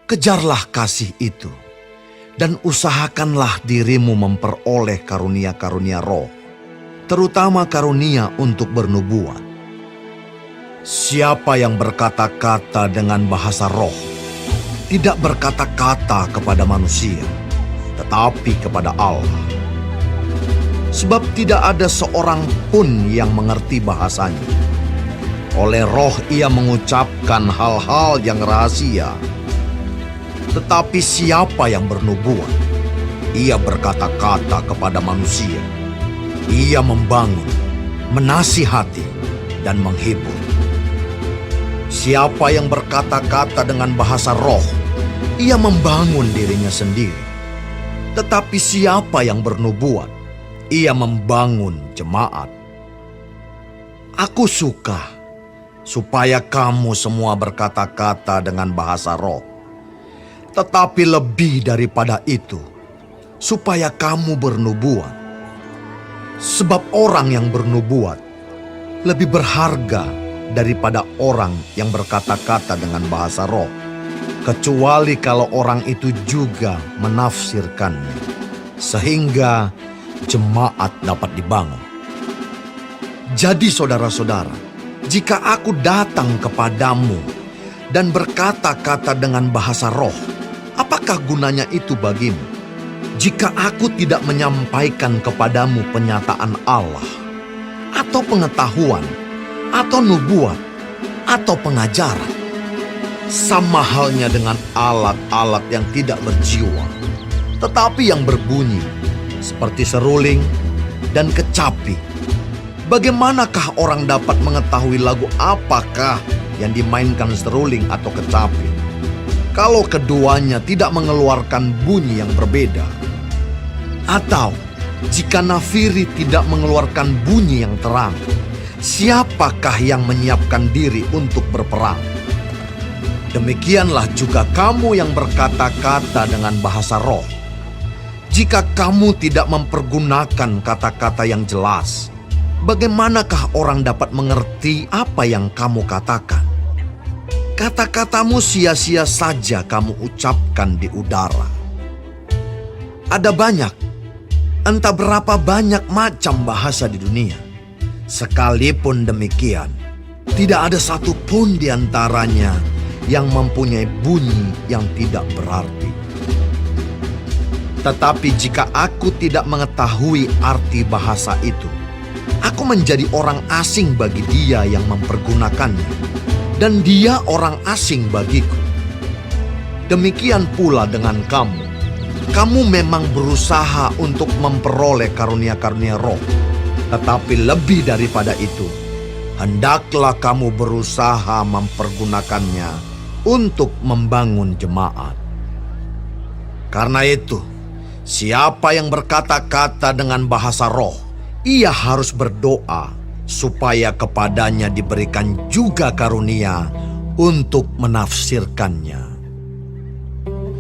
Kejarlah kasih itu, dan usahakanlah dirimu memperoleh karunia-karunia roh, terutama karunia untuk bernubuat. Siapa yang berkata-kata dengan bahasa roh, tidak berkata-kata kepada manusia, tetapi kepada Allah. Sebab tidak ada seorang pun yang mengerti bahasanya. Oleh roh ia mengucapkan hal-hal yang rahasia. Tetapi siapa yang bernubuat, ia berkata-kata kepada manusia. Ia membangun, menasihati, dan menghibur. Siapa yang berkata-kata dengan bahasa roh, ia membangun dirinya sendiri. Tetapi siapa yang bernubuat, ia membangun jemaat. Aku suka supaya kamu semua berkata-kata dengan bahasa roh. Tetapi lebih daripada itu, supaya kamu bernubuat. Sebab orang yang bernubuat lebih berharga daripada orang yang berkata-kata dengan bahasa roh, kecuali kalau orang itu juga menafsirkannya, sehingga jemaat dapat dibangun. Jadi saudara-saudara, jika aku datang kepadamu dan berkata-kata dengan bahasa roh, apakah gunanya itu bagimu? Jika aku tidak menyampaikan kepadamu penyataan Allah, atau pengetahuan, atau nubuat, atau pengajaran, sama halnya dengan alat-alat yang tidak berjiwa, tetapi yang berbunyi, seperti seruling dan kecapi. Bagaimanakah orang dapat mengetahui lagu apakah yang dimainkan seruling atau kecapi, kalau keduanya tidak mengeluarkan bunyi yang berbeda? Atau jika nafiri tidak mengeluarkan bunyi yang terang, siapakah yang menyiapkan diri untuk berperang? Demikianlah juga kamu yang berkata-kata dengan bahasa roh. Jika kamu tidak mempergunakan kata-kata yang jelas, bagaimanakah orang dapat mengerti apa yang kamu katakan? Kata-katamu sia-sia saja kamu ucapkan di udara. Ada entah berapa banyak macam bahasa di dunia. Sekalipun demikian, tidak ada satupun di antaranya yang mempunyai bunyi yang tidak berarti. Tetapi jika aku tidak mengetahui arti bahasa itu, aku menjadi orang asing bagi dia yang mempergunakannya, dan dia orang asing bagiku. Demikian pula dengan kamu. Kamu memang berusaha untuk memperoleh karunia-karunia roh, tetapi lebih daripada itu, hendaklah kamu berusaha mempergunakannya untuk membangun jemaat. Karena itu, siapa yang berkata-kata dengan bahasa roh, ia harus berdoa supaya kepadanya diberikan juga karunia untuk menafsirkannya.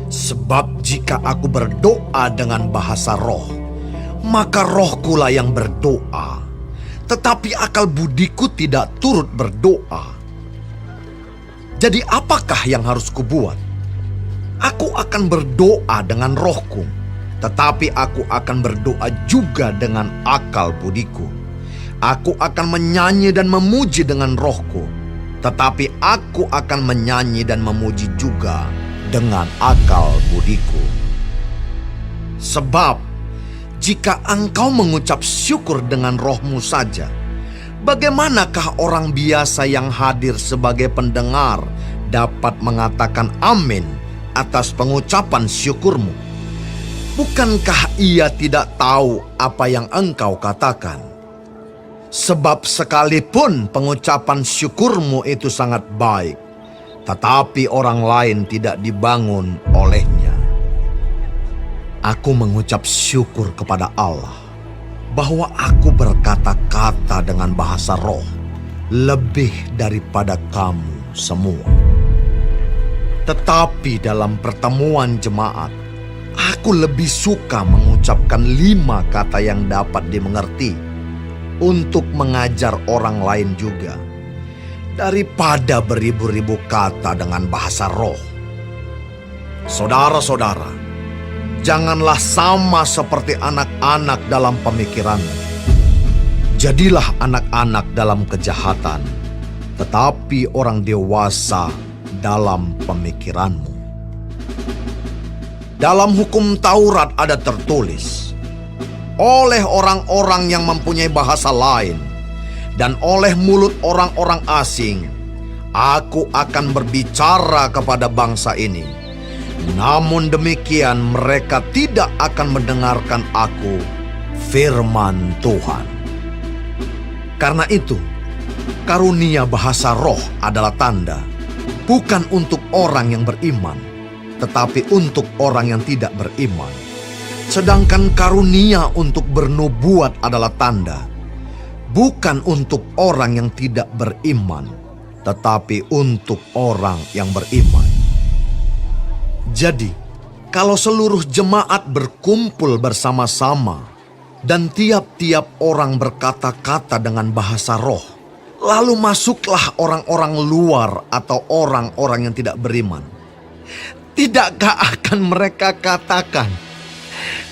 Sebab jika aku berdoa dengan bahasa roh, maka rohkulah yang berdoa, tetapi akal budiku tidak turut berdoa. Jadi apakah yang harus kubuat? Aku akan berdoa dengan rohku, tetapi aku akan berdoa juga dengan akal budiku. Aku akan menyanyi dan memuji dengan rohku, tetapi aku akan menyanyi dan memuji juga dengan akal budiku. Sebab jika engkau mengucap syukur dengan rohmu saja, bagaimanakah orang biasa yang hadir sebagai pendengar dapat mengatakan amin atas pengucapan syukurmu? Bukankah ia tidak tahu apa yang engkau katakan? Sebab sekalipun pengucapan syukurmu itu sangat baik, tetapi orang lain tidak dibangun olehnya. Aku mengucap syukur kepada Allah bahwa aku berkata-kata dengan bahasa roh lebih daripada kamu semua. Tetapi dalam pertemuan jemaat, aku lebih suka mengucapkan 5 kata yang dapat dimengerti untuk mengajar orang lain juga, daripada beribu-ribu kata dengan bahasa roh. Saudara-saudara, janganlah sama seperti anak-anak dalam pemikiranmu. Jadilah anak-anak dalam kejahatan, tetapi orang dewasa dalam pemikiranmu. Dalam hukum Taurat ada tertulis, oleh orang-orang yang mempunyai bahasa lain dan oleh mulut orang-orang asing, aku akan berbicara kepada bangsa ini. Namun demikian mereka tidak akan mendengarkan aku, firman Tuhan. Karena itu, karunia bahasa roh adalah tanda, bukan untuk orang yang beriman, tetapi untuk orang yang tidak beriman. Sedangkan karunia untuk bernubuat adalah tanda, bukan untuk orang yang tidak beriman, tetapi untuk orang yang beriman. Jadi, kalau seluruh jemaat berkumpul bersama-sama dan tiap-tiap orang berkata-kata dengan bahasa roh, lalu masuklah orang-orang luar atau orang-orang yang tidak beriman, tidakkah akan mereka katakan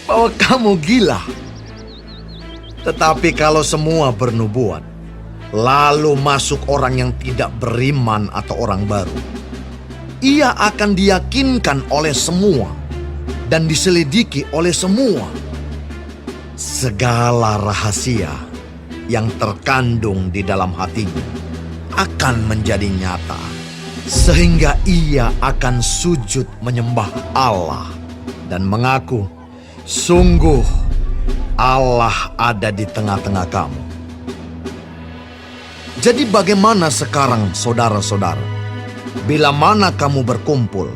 bahwa kamu gila? Tetapi kalau semua bernubuat, lalu masuk orang yang tidak beriman atau orang baru, ia akan diyakinkan oleh semua dan diselidiki oleh semua. Segala rahasia yang terkandung di dalam hatinya akan menjadi nyata, sehingga ia akan sujud menyembah Allah dan mengaku, sungguh Allah ada di tengah-tengah kamu. Jadi bagaimana sekarang saudara-saudara? Bila mana kamu berkumpul,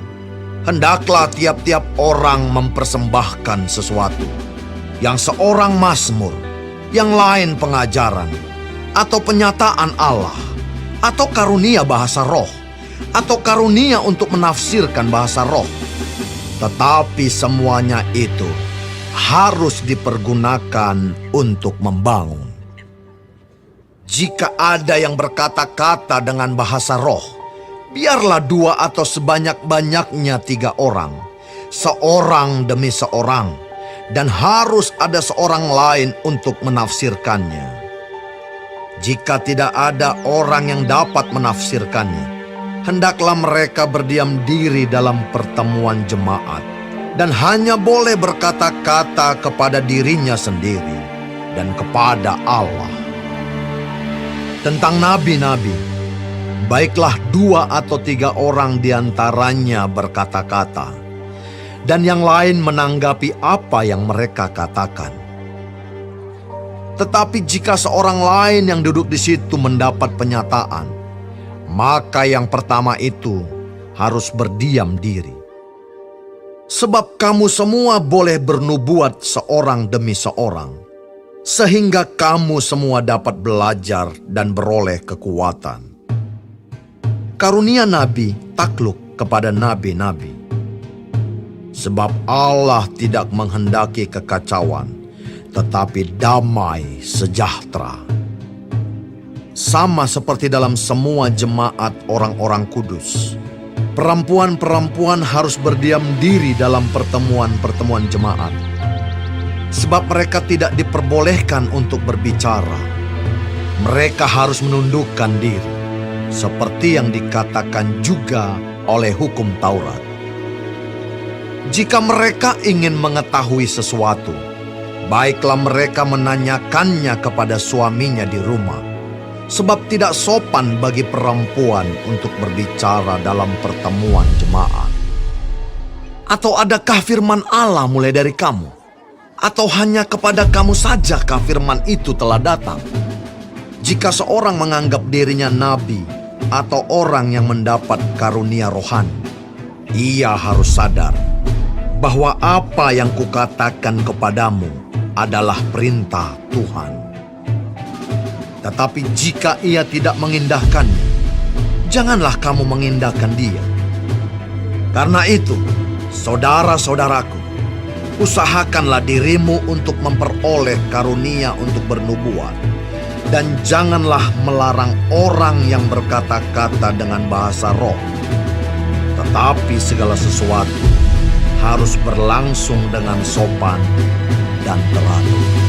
hendaklah tiap-tiap orang mempersembahkan sesuatu. Yang seorang mazmur, yang lain pengajaran, atau penyataan Allah, atau karunia bahasa roh, atau karunia untuk menafsirkan bahasa roh. Tetapi semuanya itu harus dipergunakan untuk membangun. Jika ada yang berkata-kata dengan bahasa roh, biarlah 2 atau sebanyak-banyaknya 3 orang, seorang demi seorang, dan harus ada seorang lain untuk menafsirkannya. Jika tidak ada orang yang dapat menafsirkannya, hendaklah mereka berdiam diri dalam pertemuan jemaat, dan hanya boleh berkata-kata kepada dirinya sendiri dan kepada Allah. Tentang nabi-nabi, baiklah 2 atau 3 orang diantaranya berkata-kata, dan yang lain menanggapi apa yang mereka katakan. Tetapi jika seorang lain yang duduk di situ mendapat penyataan, maka yang pertama itu harus berdiam diri. Sebab kamu semua boleh bernubuat seorang demi seorang, sehingga kamu semua dapat belajar dan beroleh kekuatan. Karunia nabi takluk kepada nabi-nabi. Sebab Allah tidak menghendaki kekacauan, tetapi damai sejahtera. Sama seperti dalam semua jemaat orang-orang kudus, perempuan-perempuan harus berdiam diri dalam pertemuan-pertemuan jemaat. Sebab mereka tidak diperbolehkan untuk berbicara. Mereka harus menundukkan diri, seperti yang dikatakan juga oleh hukum Taurat. Jika mereka ingin mengetahui sesuatu, baiklah mereka menanyakannya kepada suaminya di rumah, sebab tidak sopan bagi perempuan untuk berbicara dalam pertemuan jemaat. Atau adakah firman Allah mulai dari kamu? Atau hanya kepada kamu sajakah firman itu telah datang? Jika seorang menganggap dirinya nabi atau orang yang mendapat karunia rohani, ia harus sadar bahwa apa yang kukatakan kepadamu adalah perintah Tuhan. Tetapi jika ia tidak mengindahkannya, janganlah kamu mengindahkan dia. Karena itu, saudara-saudaraku, usahakanlah dirimu untuk memperoleh karunia untuk bernubuat, dan janganlah melarang orang yang berkata-kata dengan bahasa roh. Tetapi segala sesuatu harus berlangsung dengan sopan dan telaten.